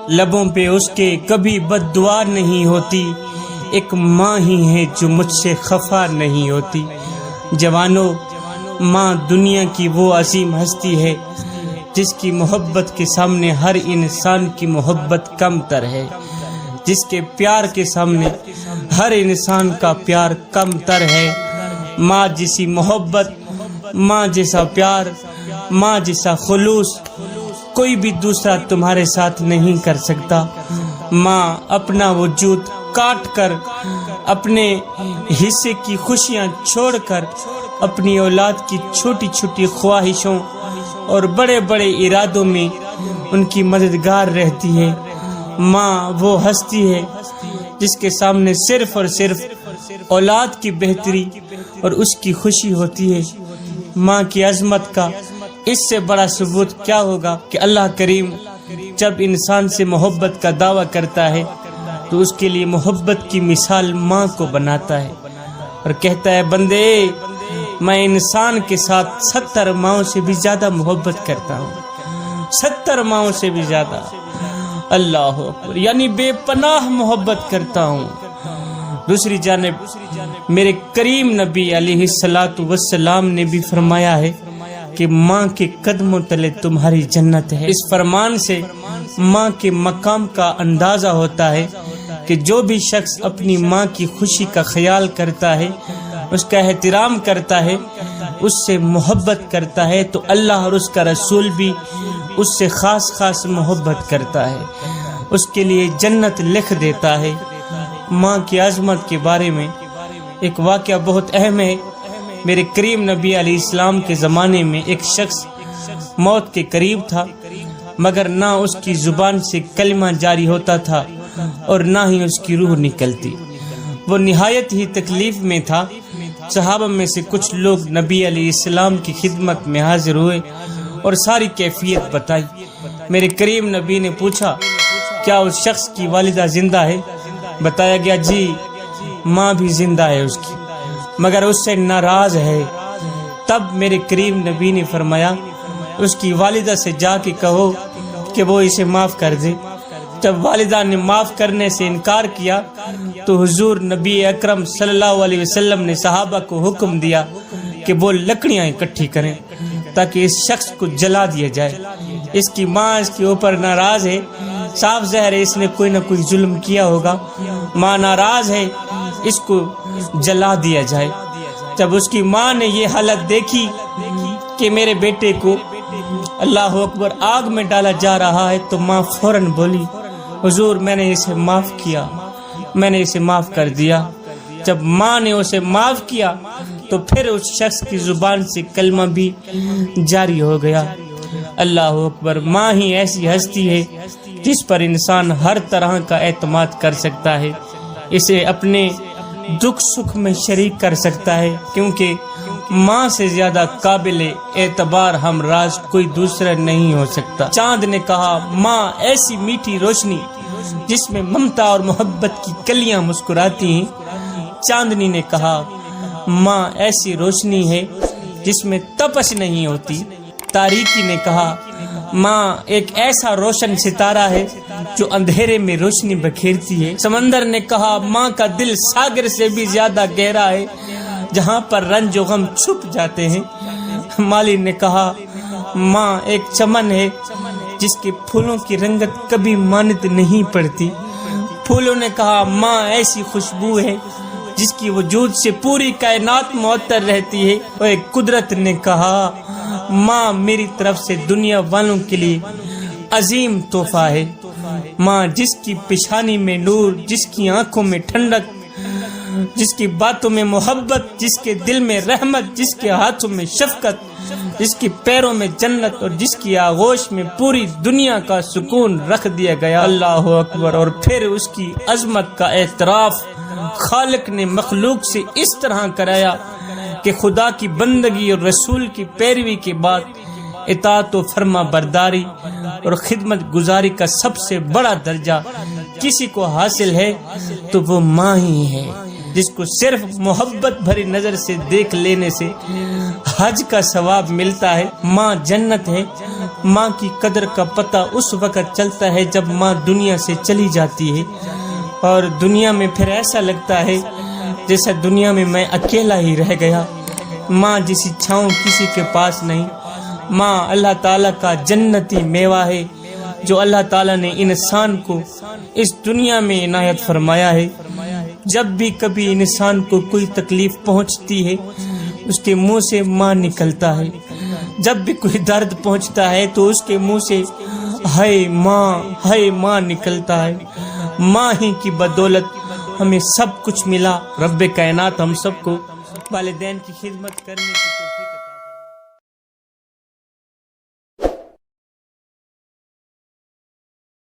لبوں پہ اس کے کبھی بد دعا نہیں ہوتی، ایک ماں ہی ہے جو مجھ سے خفا نہیں ہوتی۔ جوانوں، ماں دنیا کی وہ عظیم ہستی ہے جس کی محبت کے سامنے ہر انسان کی محبت کم تر ہے، جس کے پیار کے سامنے ہر انسان کا پیار کم تر ہے۔ ماں جیسی محبت، ماں جیسا پیار، ماں جیسا خلوص کوئی بھی دوسرا تمہارے ساتھ نہیں کر سکتا۔ ماں اپنا وجود کاٹ کر، اپنے حصے کی خوشیاں چھوڑ کر، اپنی اولاد کی چھوٹی چھوٹی خواہشوں اور بڑے بڑے ارادوں میں ان کی مددگار رہتی ہے۔ ماں وہ ہستی ہے جس کے سامنے صرف اور صرف اولاد کی بہتری اور اس کی خوشی ہوتی ہے۔ ماں کی عظمت کا اس سے بڑا ثبوت کیا ہوگا کہ اللہ کریم جب انسان سے محبت کا دعویٰ کرتا ہے تو اس کے لیے محبت کی مثال ماں کو بناتا ہے اور کہتا ہے، بندے میں انسان کے ساتھ 70 ماؤں سے بھی زیادہ محبت کرتا ہوں، 70 ماؤں سے بھی زیادہ۔ اللہ اکبر، یعنی بے پناہ محبت کرتا ہوں۔ دوسری جانب میرے کریم نبی علیہ الصلاۃ والسلام نے بھی فرمایا ہے کہ ماں کے قدموں تلے تمہاری جنت ہے۔ اس فرمان سے ماں کے مقام کا اندازہ ہوتا ہے کہ جو بھی شخص اپنی ماں کی خوشی کا خیال کرتا ہے، اس کا احترام کرتا ہے، اس سے محبت کرتا ہے، تو اللہ اور اس کا رسول بھی اس سے خاص خاص محبت کرتا ہے، اس کے لیے جنت لکھ دیتا ہے۔ ماں کی عظمت کے بارے میں ایک واقعہ بہت اہم ہے۔ میرے کریم نبی علیہ السلام کے زمانے میں ایک شخص موت کے قریب تھا، مگر نہ اس کی زبان سے کلمہ جاری ہوتا تھا اور نہ ہی اس کی روح نکلتی۔ وہ نہایت ہی تکلیف میں تھا۔ صحابہ میں سے کچھ لوگ نبی علیہ السلام کی خدمت میں حاضر ہوئے اور ساری کیفیت بتائی۔ میرے کریم نبی نے پوچھا، کیا اس شخص کی والدہ زندہ ہے؟ بتایا گیا، جی ماں بھی زندہ ہے اس کی، مگر اس سے ناراض ہے۔ تب میرے کریم نبی نے فرمایا، اس کی والدہ سے جا کے کہو کہ وہ اسے معاف کر دے۔ جب والدہ نے معاف کرنے سے انکار کیا تو حضور نبی اکرم صلی اللہ علیہ وسلم نے صحابہ کو حکم دیا کہ وہ لکڑیاں اکٹھی کریں تاکہ اس شخص کو جلا دیا جائے۔ اس کی ماں اس کے اوپر ناراض ہے، صاف ظاہر ہے اس نے کوئی نہ کوئی ظلم کیا ہوگا، ماں ناراض ہے، اس کو جلا دیا جائے۔ جب اس کی ماں نے یہ حالت دیکھی کہ میرے بیٹے کو اللہ اکبر آگ میں ڈالا جا رہا ہے تو ماں فوراً بولی، حضور میں نے اسے معاف کیا، میں نے اسے معاف کر دیا۔ جب ماں نے اسے معاف کیا تو پھر اس شخص کی زبان سے کلمہ بھی جاری ہو گیا۔ اللہ اکبر، ماں ہی ایسی ہستی ہے جس پر انسان ہر طرح کا اعتماد کر سکتا ہے، اسے اپنے دکھ سکھ میں شریک کر سکتا ہے، کیونکہ ماں سے زیادہ قابل اعتبار ہمراز کوئی دوسرا نہیں ہو سکتا۔ چاند نے کہا، ماں ایسی میٹھی روشنی جس میں ممتا اور محبت کی کلیاں مسکراتی ہیں۔ چاندنی نے کہا، ماں ایسی روشنی ہے جس میں تپش نہیں ہوتی۔ تاریکی نے کہا، ماں ایک ایسا روشن ستارہ ہے جو اندھیرے میں روشنی بکھیرتی ہے۔ سمندر نے کہا، ماں کا دل ساگر سے بھی زیادہ گہرا ہے جہاں پر رنج و غم چھپ جاتے ہیں۔ مالی نے کہا، ماں ایک چمن ہے جس کے پھولوں کی رنگت کبھی مانت نہیں پڑتی۔ پھولوں نے کہا، ماں ایسی خوشبو ہے جس کی وجود سے پوری کائنات معطر رہتی ہے۔ اور ایک قدرت نے کہا، ماں میری طرف سے دنیا والوں کے لیے عظیم تحفہ ہے۔ ماں جس کی پیشانی میں نور، جس کی آنکھوں میں ٹھنڈک، جس کی باتوں میں محبت، جس کے دل میں رحمت، جس کے ہاتھوں میں شفقت، جس کی پیروں میں جنت اور جس کی آغوش میں پوری دنیا کا سکون رکھ دیا گیا۔ اللہ اکبر۔ اور پھر اس کی عظمت کا اعتراف خالق نے مخلوق سے اس طرح کرایا کہ خدا کی بندگی اور رسول کی پیروی کے بعد اطاعت و فرما برداری اور خدمت گزاری کا سب سے بڑا درجہ کسی کو حاصل ہے تو وہ ماں ہی ہے، جس کو صرف محبت بھری نظر سے دیکھ لینے سے حج کا ثواب ملتا ہے۔ ماں جنت ہے، ماں کی قدر کا پتہ اس وقت چلتا ہے جب ماں دنیا سے چلی جاتی ہے، اور دنیا میں پھر ایسا لگتا ہے جیسے دنیا میں میں اکیلا ہی رہ گیا۔ ماں جیسی چھاؤں کسی کے پاس نہیں۔ ماں اللہ تعالیٰ کا جنتی میوہ ہے جو اللہ تعالیٰ نے انسان کو اس دنیا میں عنایت فرمایا ہے۔ جب بھی کبھی انسان کو کوئی تکلیف پہنچتی ہے اس کے منہ سے ماں نکلتا ہے، جب بھی کوئی درد پہنچتا ہے تو اس کے منہ سے ہائے ماں نکلتا ہے۔ ماں ہی کی بدولت ہمیں سب کچھ ملا۔ رب کائنات ہم سب کو والدین کی خدمت کرنے کی